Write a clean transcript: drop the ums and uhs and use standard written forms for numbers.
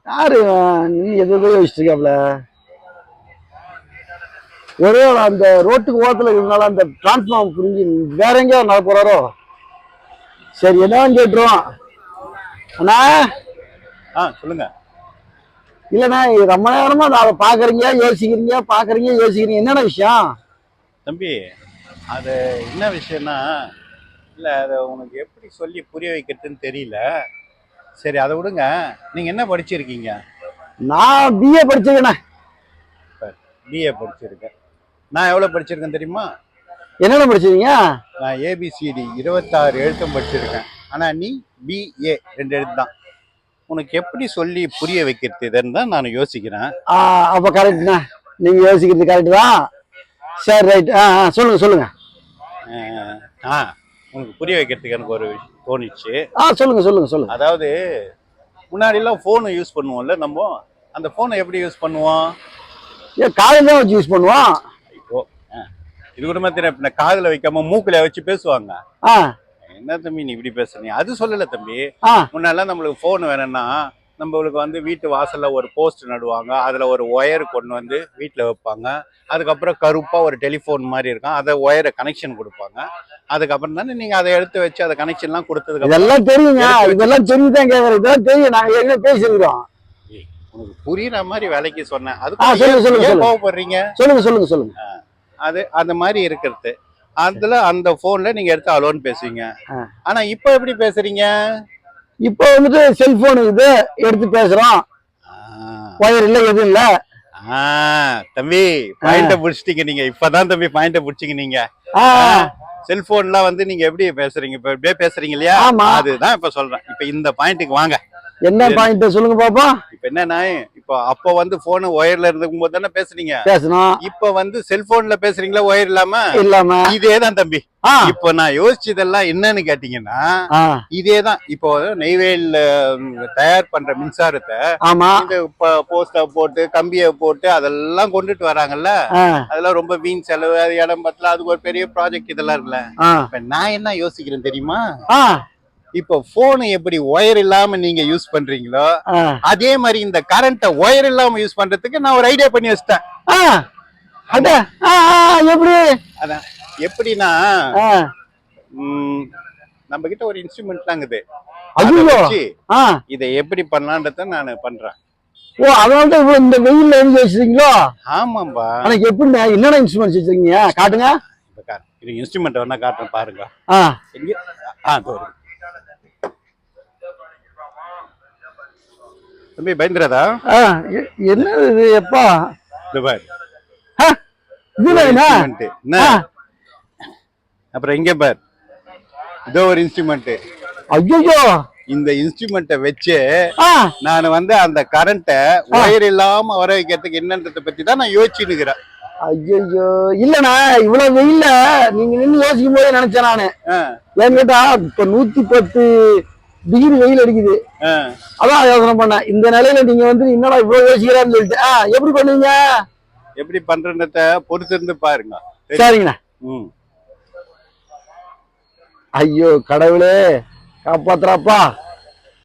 யாரு நீ எதுவும் யோசிச்சுட்டு இருக்காப்ல? ஒரே அந்த ரோட்டுக்கு ஓரத்தில் இருந்தாலும் அந்த டிரான்ஸ்ஃபார்ம் புரிஞ்சு வேற எங்கேயாவது நடக்க போறாரோ? சரி, என்னன்னு கேட்டுருவோம். அண்ணா சொல்லுங்க. இல்லண்ணா, ரொம்ப நேரமா அதை பாக்குறீங்க யோசிக்கிறீங்க, என்னென்ன விஷயம் தம்பி? அது என்ன விஷயம்னா, இல்லை அதை உனக்கு எப்படி சொல்லி புரிய வைக்கிறதுன்னு தெரியல. சரி, அதை விடுங்க. நீங்கள் என்ன படிச்சிருக்கீங்க? நான் பிஏ படிச்சிருக்கேண்ணே. பிஏ படிச்சிருக்கேன். நான் எவ்வளோ படிச்சிருக்கேன் தெரியுமா? என்னென்ன படிச்சிருக்கீங்க? நான் ஏபிசிடி 26 எழுத்தும் படிச்சிருக்கேன். ஆனால் நீ பிஏ 2 எழுத்து தான். உனக்கு எப்படி சொல்லி புரிய வைக்கிறது இதுன்னு தான் நான் யோசிக்கிறேன். அப்போ கரெக்ட்ண்ணா, நீங்கள் யோசிக்கிறது கரெக்டு தான். சரி, ரைட். சொல்லுங்க. உனக்கு புரிய வைக்கிறதுக்கு எனக்கு ஒரு தோணிச்சு. சொல்லுங்க. அதாவது முன்னாடிலாம் ஃபோனு யூஸ் பண்ணுவோம்ல, நம்ம அந்த ஃபோனை எப்படி யூஸ் பண்ணுவோம்? காலையில் தான் வச்சு யூஸ் பண்ணுவோம். இப்போ இது கூட மாதிரி காதில் வைக்காம மூக்கில் வச்சு பேசுவாங்க. என்ன தம்பி நீ இப்படி பேசுறீங்க? அது சொல்லல தம்பி. முன்னெல்லாம் நம்மளுக்கு ஃபோன் வேணும்னா நம்மளுக்கு வந்து வீட்டு வாசல்ல ஒரு போஸ்ட் நடுவாங்க, அதுல ஒரு ஒயர் கொண்டு வந்து வீட்டுல வைப்பாங்க. அதுக்கப்புறம் கருப்பா ஒரு டெலிஃபோன் மாதிரி இருக்கும், அதை ஒயரை கனெக்ஷன் கொடுப்பாங்க. அதுக்கப்புறம் தானே நீங்க அதை எடுத்து வச்சு அதை கனெக்ஷன் எல்லாம் கொடுத்ததுக்கு இதெல்லாம் தெரியுங்க. இதெல்லாம் தெரிஞ்சுதான் கேக்குறேன். இதெல்லாம் தெரியும், நாங்க என்ன பேசிருக்கோம். உங்களுக்கு புரியுற மாதிரி வேலைக்கு சொன்னேன். அதுக்கு கோவப்படுறீங்க? சொல்லுங்க. அது அந்த மாதிரி இருக்கிறது. அதுல அந்த போன்ல நீங்க எடுத்து அலோன் பேசுவீங்க. ஆனா இப்ப எப்படி பேசுறீங்க? இப்ப வந்துட்டு செல்போன் இது எடுத்து பேசுறோம். ஒயர் இல்ல, எதுவும் இல்ல. தம்பி பாயிண்ட புடிச்சிட்டீங்க நீங்க. இப்பதான் தம்பி பாயிண்ட புடிச்சிங்க நீங்க. செல்போன்லாம் வந்து நீங்க எப்படி பேசுறீங்க? இப்ப எப்படியே பேசுறீங்க இல்லையா? அதுதான் இப்ப சொல்றேன். இப்ப இந்த பாயிண்ட்டுக்கு வாங்க. என்ன பாயிண்ட் சொல்லுங்க பாப்பா. இப்ப என்னன்னா, இப்போ அப்ப வந்து போன் ஒயர்ல இருக்கும் போது தானே பேசுறீங்க. இப்ப வந்து செல்போன்ல பேசுறீங்களா ஒயர் இல்லாம? இதேதான் தம்பி. இப்ப நான் யோசிச்சதெல்லாம் என்னன்னு கேட்டீங்கன்னா, இதேதான். இப்போ நெய்வேலியில தயார் பண்ற மின்சாரத்தை இந்த போஸ்ட போட்டு கம்பிய போட்டு அதெல்லாம் கொண்டுட்டு வராங்கல்ல, அதெல்லாம் ரொம்ப வீண் செலவு, அது இடம் பத்தல, அதுக்கு ஒரு பெரிய ப்ராஜெக்ட் இதெல்லாம் இருக்குல்ல. இப்ப நான் என்ன யோசிக்கிறேன் தெரியுமா? இப்போ போன் எப்படி ஒயர் இல்லாம நீங்க யூஸ் பண்றீங்களோ, அதே மாதிரி இந்த கரண்ட ஒயர் இல்லாம யூஸ் பண்றதுக்கு நான் ஒரு ஐடியா பண்ணி வச்சிட்டேன். எப்படி? எப்படின்னா, நம்ம கிட்ட ஒரு இன்ஸ்ட்ருமெண்ட்லாம் இருக்குது. இதை எப்படி பண்ணலான்றத நான் பண்றேன். அதனால இந்த வெயில்ல எழுதி வச்சிருக்கீங்களோ? ஆமாம்பா. எப்படி என்னென்ன இன்ஸ்ட்ருமெண்ட் வச்சிருக்கீங்க? காட்டுங்க. இது இன்ஸ்ட்ருமெண்ட் வேணா காட்டுறேன் பாருங்க. தம்பி பயந்துராதா? என்னது இது? எப்பா அப்புறம் இங்க பார், இதோ ஒரு இன்ஸ்ட்ருமெண்ட். ஐயோ, இந்த இன்ஸ்ட்ருமெண்ட்டை வச்சு நான் வந்து அந்த கரண்ட ஒயர் இல்லாம வர வைக்கிறதுக்கு என்னன்றத பத்தி தான் நான் யோசிச்சுன்னு இருக்கிறேன். ஐயோ இல்லண்ணா, இவ்வளவு வெயில்ல நீங்க நின்று யோசிக்கும் போதே நினைச்சேன் நானு. ஏன்னு கேட்டா இப்ப 110 டிகிரி வெயில் அடிக்குது. அதான் யோசனை பண்ணேன். இந்த நிலையில நீங்க வந்து என்னடா இவ்வளவு யோசிக்கிறான்னு சொல்லிட்டு எப்படி பண்ணுவீங்க? எப்படி பண்றத பொறுத்து இருந்து பாருங்க. சரிங்கண்ணா. ஐயோ கடவுளே, காப்பாத்துறாப்பா.